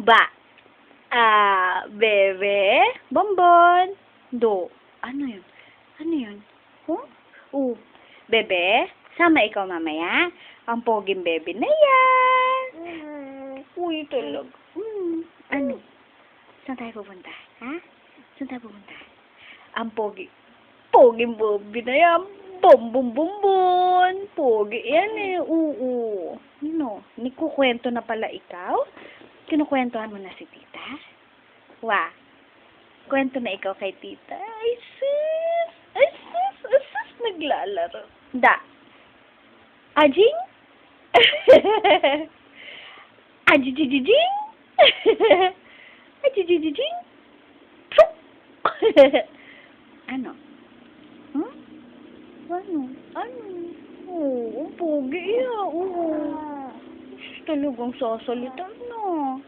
Ba. Bebe. Bonbon. Do. Ano yun? Ano yun? Huh? Bebe, sama ikaw mamaya. Ang poging bebe na yan. Uy, talaga. Ano? Saan tayo pupunta? Ha? Saan tayo pupunta? Ang poging bebe na yan. Bum, bum, bum, bum. Pogi yan eh. Oo. Ano? Nikukwento na pala ikaw? Kinukwentuhan mo na si tita? Wa. Kwento na ikaw kay tita. Ay, sis. Ay, sis. Ay, sis. Naglalaro. Da. Ajing? Ajijijijing? Ajijijijing? Puk! Ano? Huh? Ano? Ano? Oo, pogi yan. Oo. Talagang sasalita na.